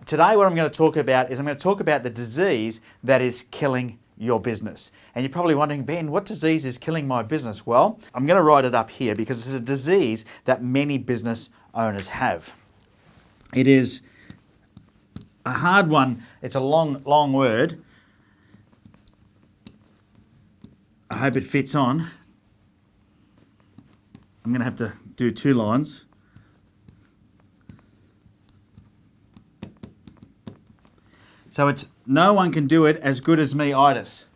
today what I'm going to talk about is I'm going to talk about the disease that is killing your business. And you're probably wondering, Ben, what disease is killing my business? Well, I'm going to write it up here because it's a disease that many business owners have. It is a hard one. It's a long word. I hope it fits on. I'm going to have to do 2 lines. So it's no one can do it as good as me-itis.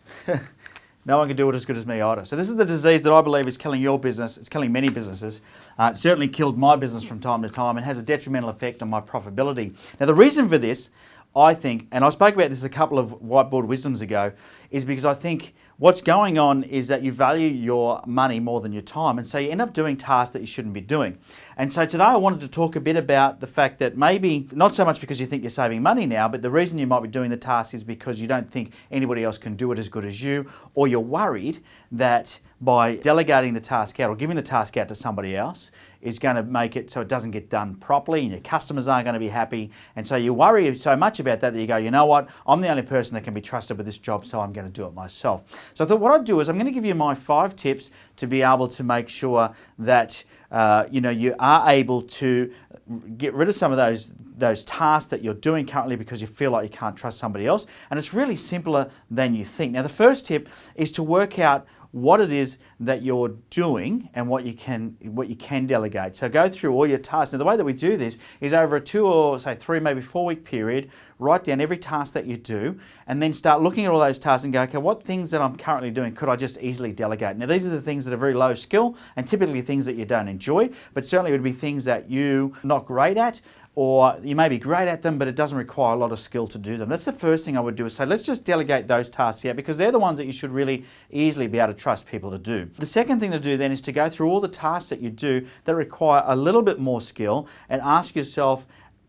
No one can do it as good as me-itis. So this is the disease that I believe is killing your business. It's killing many businesses. It certainly killed my business from time to time and has a detrimental effect on my profitability. Now the reason for this, I think, and I spoke about this a couple of whiteboard wisdoms ago, is because I think what's going on is that you value your money more than your time, and so you end up doing tasks that you shouldn't be doing. And so today I wanted to talk a bit about the fact that maybe, not so much because you think you're saving money now, but the reason you might be doing the task is because you don't think anybody else can do it as good as you, or you're worried that by delegating the task out or giving the task out to somebody else is going to make it so it doesn't get done properly and your customers aren't going to be happy. And so you worry so much about that you go, you know what, I'm the only person that can be trusted with this job, so I'm going to do it myself. So I thought what I'd do is I'm going to give you my 5 tips to be able to make sure that you are able to get rid of some of those tasks that you're doing currently because you feel like you can't trust somebody else. And it's really simpler than you think. Now the first tip is to work out what it is that you're doing and what you can delegate. So go through all your tasks. Now the way that we do this is over a 2 or say 3, maybe 4 week period, write down every task that you do and then start looking at all those tasks and go, okay, what things that I'm currently doing could I just easily delegate? Now these are the things that are very low skill and typically things that you don't enjoy, but certainly it would be things that you're not great at, or you may be great at them, but it doesn't require a lot of skill to do them. That's the first thing I would do is say, let's just delegate those tasks out because they're the ones that you should really easily be able to trust people to do. The second thing to do then is to go through all the tasks that you do that require a little bit more skill and ask yourself,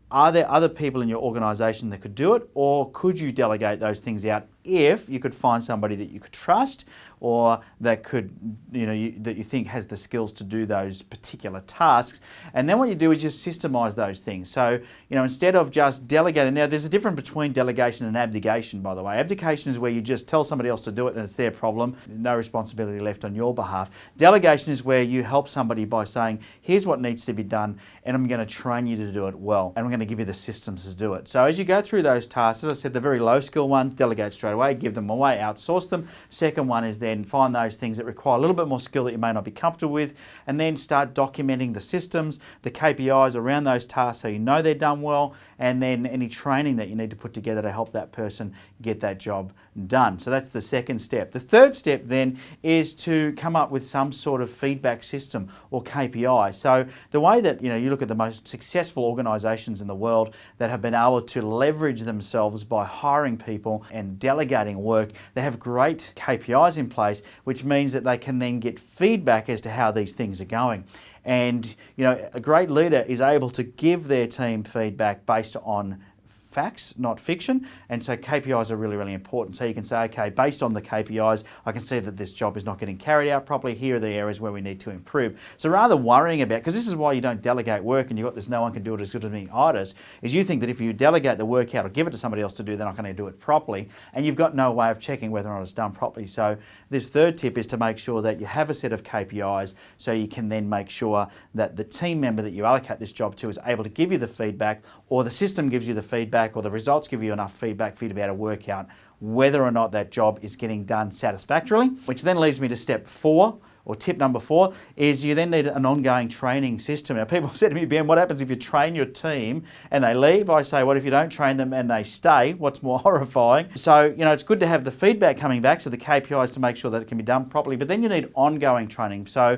are there other people in your organization that could do it, or could you delegate those things out if you could find somebody that you could trust or that could, that you think has the skills to do those particular tasks. And then what you do is just systemize those things. So, instead of just delegating, now there's a difference between delegation and abdication, by the way. Abdication is where you just tell somebody else to do it and it's their problem, no responsibility left on your behalf. Delegation is where you help somebody by saying, here's what needs to be done and I'm going to train you to do it well and I'm going to give you the systems to do it. So as you go through those tasks, as I said, the very low skill ones, delegate straight away, give them away, outsource them. Second one is then find those things that require a little bit more skill that you may not be comfortable with, and then start documenting the systems, the KPIs around those tasks so you know they're done well, and then any training that you need to put together to help that person get that job done. So that's the second step. The third step then is to come up with some sort of feedback system or KPI. So the way that you look at the most successful organizations in the world that have been able to leverage themselves by hiring people and delegating work, they have great KPIs in place, which means that they can then get feedback as to how these things are going. And a great leader is able to give their team feedback based on facts, not fiction, and so KPIs are really, really important. So you can say, okay, based on the KPIs, I can see that this job is not getting carried out properly. Here are the areas where we need to improve. So rather than worrying about, because this is why you don't delegate work and you've got this no one can do it as good as me-itis, is you think that if you delegate the work out or give it to somebody else to do, they're not going to do it properly, and you've got no way of checking whether or not it's done properly. So this third tip is to make sure that you have a set of KPIs so you can then make sure that the team member that you allocate this job to is able to give you the feedback, or the system gives you the feedback, or the results give you enough feedback for you to be able to work out whether or not that job is getting done satisfactorily. Which then leads me to step 4, or tip number 4, is you then need an ongoing training system. Now people said to me, Ben, what happens if you train your team and they leave? I say, what if you don't train them and they stay? What's more horrifying? So, it's good to have the feedback coming back, so the KPIs to make sure that it can be done properly, but then you need ongoing training. So,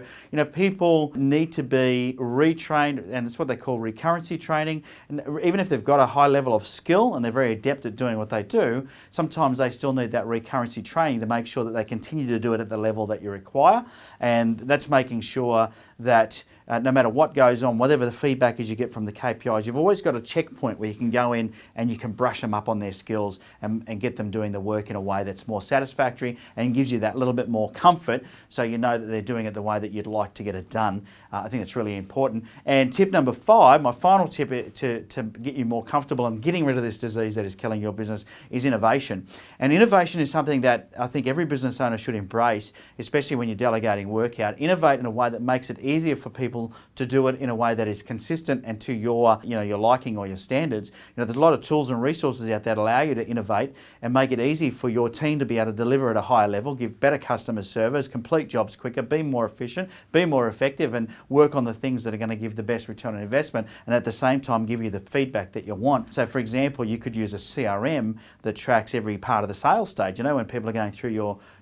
people need to be retrained, and it's what they call recurrency training. And even if they've got a high level of skill and they're very adept at doing what they do, sometimes they still need that recurrency training to make sure that they continue to do it at the level that you require. And that's making sure that no matter what goes on, whatever the feedback is you get from the KPIs, you've always got a checkpoint where you can go in and you can brush them up on their skills and get them doing the work in a way that's more satisfactory and gives you that little bit more comfort, so you know that they're doing it the way that you'd like to get it done. I think that's really important. And tip number 5, my final tip to get you more comfortable and getting rid of this disease that is killing your business, is innovation. And innovation is something that I think every business owner should embrace, especially when you're delegating work out. Innovate in a way that makes it easier for people to do it in a way that is consistent and to your liking or your standards. There's a lot of tools and resources out there that allow you to innovate and make it easy for your team to be able to deliver at a higher level, give better customer service, complete jobs quicker, be more efficient, be more effective, and work on the things that are going to give the best return on investment, and at the same time give you the feedback that you want. So for example, you could use a CRM that tracks every part of the sales stage, when people are going through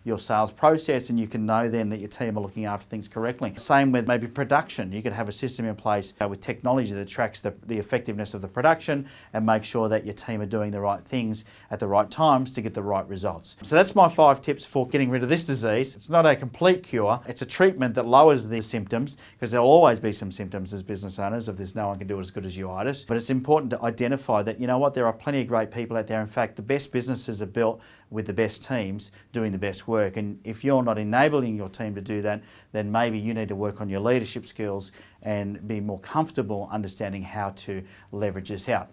your sales process, and you can know then that your team are looking after things correctly. Same with maybe production. You could have a system in place with technology that tracks the effectiveness of the production and make sure that your team are doing the right things at the right times to get the right results. So that's my 5 tips for getting rid of this disease. It's not a complete cure. It's a treatment that lowers the symptoms, because there'll always be some symptoms as business owners of this no one can do it as good as you-itis. But it's important to identify that, there are plenty of great people out there. In fact, the best businesses are built with the best teams doing the best work. And if you're not enabling your team to do that, then maybe you need to work on your leadership skills and be more comfortable understanding how to leverage this out.